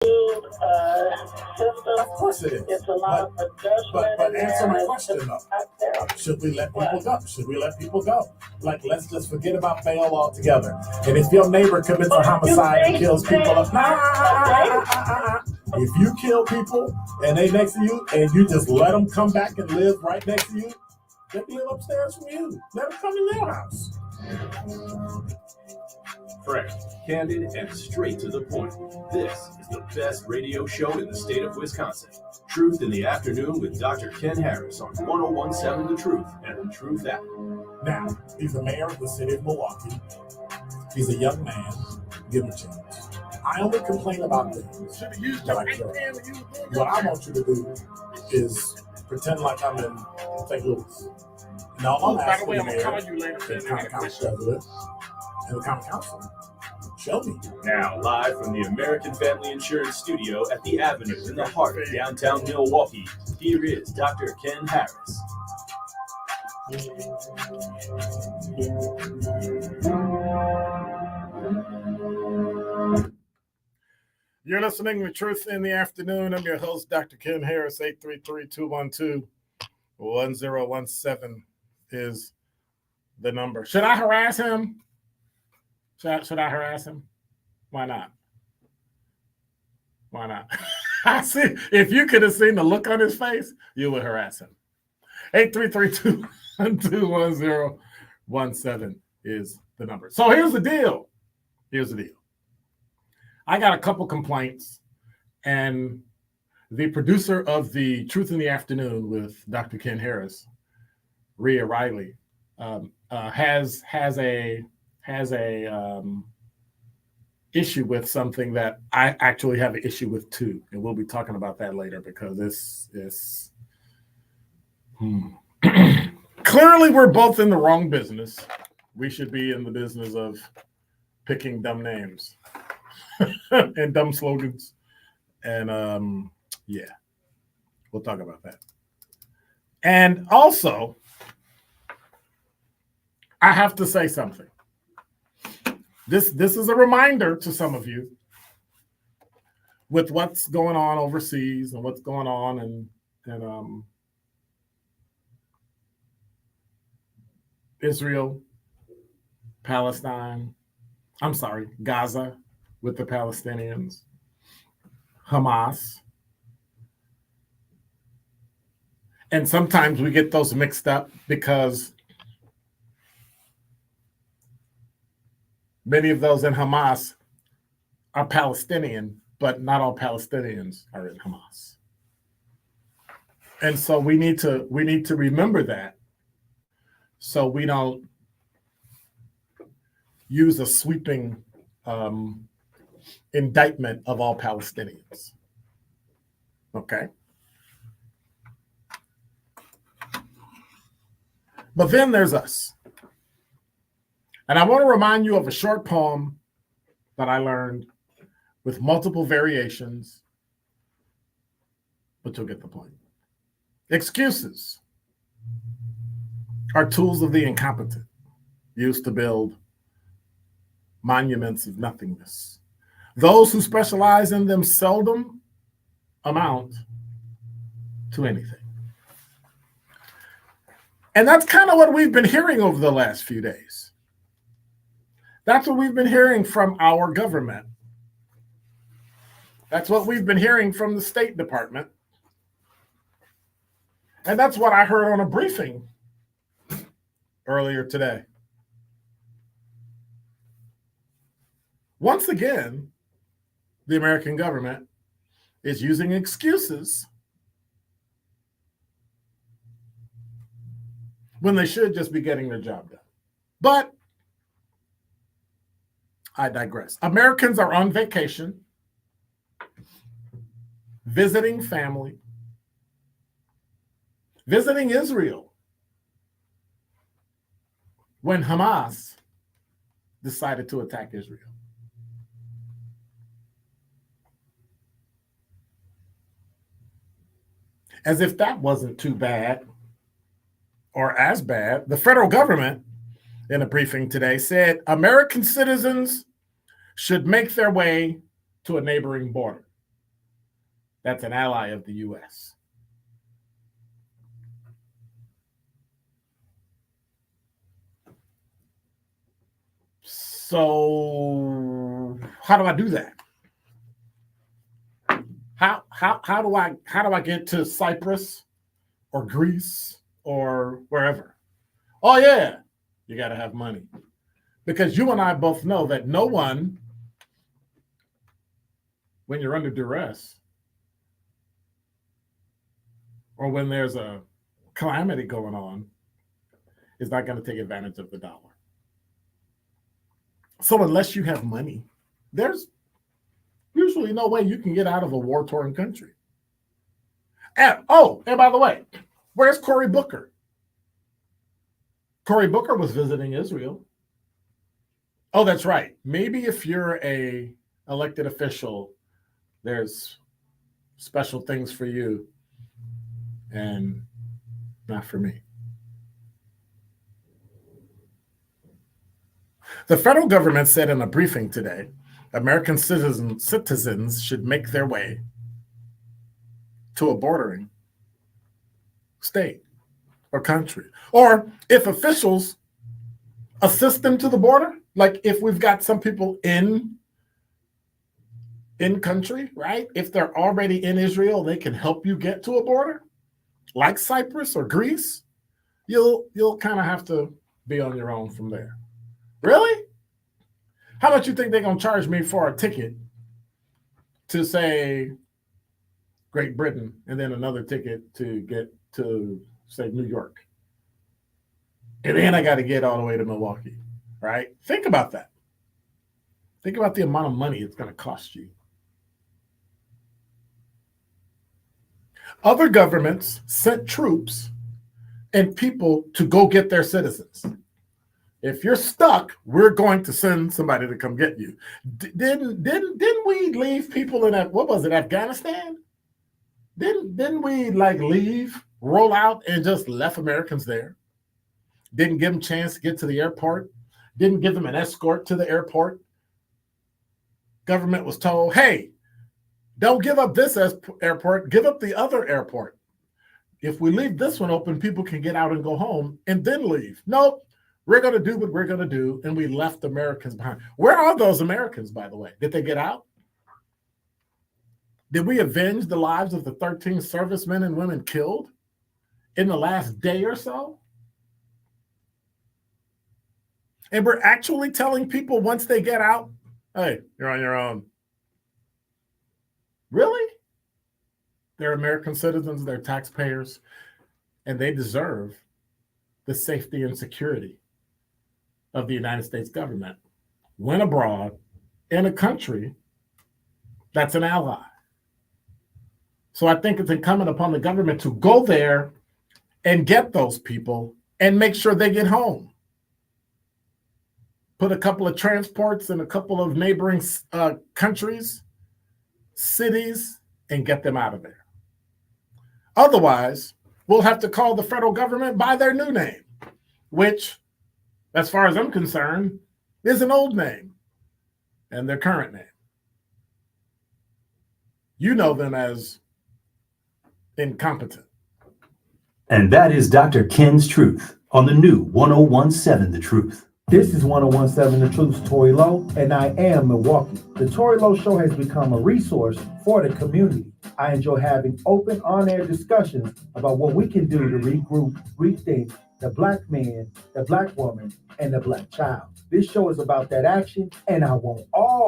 Of course it is. It's a lot of adjustment. But answer my question though. Should we let people go? Should we let people go? Like, let's just forget about bail altogether. And if your neighbor commits a homicide and kills people, if you kill people and they next to you and you just let them come back and live right next to you, they live upstairs from you. Let them come in their house. Frank, candid, and straight to the point. This is the best radio show in the state of Wisconsin. Truth in the Afternoon with Dr. Ken Harris on 1017 The Truth and The Truth app. Now, he's the mayor of the city of Milwaukee. He's a young man. Give him a chance. I only complain about things that I care about. What I want you to do is pretend like I'm in St. Louis. Now, I'm asking the mayor, the county council president, and the county council. Show me. Now, live from the American Family Insurance Studio at the Avenue in the heart of downtown Milwaukee, here is Dr. Ken Harris. You're listening to Truth in the Afternoon. I'm your host, Dr. Ken Harris. 833-212-1017 is the number. Should I harass him? Should I harass him? Why not? Why not? I see. If you could have seen the look on his face, you would harass him. 833-212-1017 is the number. So here's the deal. I got a couple complaints, and the producer of the Truth in the Afternoon with Dr. Ken Harris, Rhea Riley, has a issue with something that I actually have an issue with too, and we'll be talking about that later because this clearly we're both in the wrong business. We should be in the business of picking dumb names and dumb slogans, and yeah, we'll talk about that. And also, I have to say something. This is a reminder to some of you with what's going on overseas and what's going on in Israel, Palestine. I'm sorry, Gaza with the Palestinians, Hamas. And sometimes we get those mixed up because many of those in Hamas are Palestinian, but not all Palestinians are in Hamas. And so we need to remember that, so we don't use a sweeping indictment of all Palestinians. Okay? But then there's us. And I want to remind you of a short poem that I learned with multiple variations, but you'll get the point. Excuses are tools of the incompetent, used to build monuments of nothingness. Those who specialize in them seldom amount to anything. And that's kind of what we've been hearing over the last few days. That's what we've been hearing from our government. That's what we've been hearing from the State Department. And that's what I heard on a briefing earlier today. Once again, the American government is using excuses when they should just be getting their job done. But I digress. Americans are on vacation, visiting family, visiting Israel, when Hamas decided to attack Israel. As if that wasn't too bad or as bad, the federal government, in a briefing today, said American citizens should make their way to a neighboring border. that's an ally of the U.S. So how do I do that? How do I get to Cyprus or Greece or wherever? Oh yeah, you got to have money. Because you and I both know that no one, when you're under duress or when there's a calamity going on, is not going to take advantage of the dollar. So unless you have money, there's usually no way you can get out of a war-torn country. And by the way, where's Cory Booker? Cory Booker was visiting Israel. Oh, that's right. Maybe if you're a elected official, there's special things for you and not for me. The federal government said in a briefing today, American citizens should make their way to a bordering state or country. Or if officials assist them to the border, like if we've got some people in country, right? If they're already in Israel, they can help you get to a border, like Cyprus or Greece. You'll kind of have to be on your own from there. Really? How much you think they're going to charge me for a ticket to, say, Great Britain, and then another ticket to get to, say, New York? And then I got to get all the way to Milwaukee, right? Think about that. Think about the amount of money it's going to cost you. Other governments sent troops and people to go get their citizens. If you're stuck, we're going to send somebody to come get you. Didn't we leave people in that? What was it, Afghanistan? Didn't we leave, roll out, and just left Americans there? Didn't give them a chance to get to the airport. Didn't give them an escort to the airport. Government was told, hey, don't give up this airport, give up the other airport. If we leave this one open, people can get out and go home and then leave. Nope. We're going to do what we're going to do, and we left Americans behind. Where are those Americans, by the way? Did they get out? Did we avenge the lives of the 13 servicemen and women killed in the last day or so? And we're actually telling people once they get out, hey, you're on your own. Really? They're American citizens, they're taxpayers, and they deserve the safety and security of the United States government when abroad in a country that's an ally. So I think it's incumbent upon the government to go there and get those people and make sure they get home. Put a couple of transports in a couple of neighboring countries, cities, and get them out of there. Otherwise, we'll have to call the federal government by their new name, which, as far as I'm concerned, is an old name and their current name. You know them as incompetent. And that is Dr. Ken's Truth on the new 1017 The Truth. This is 1017 The Truth's Tori Lowe, and I am Milwaukee. The Tori Lowe Show has become a resource for the community. I enjoy having open, on-air discussions about what we can do to regroup, rethink the Black man, the Black woman, and the Black child. This show is about that action, and I want all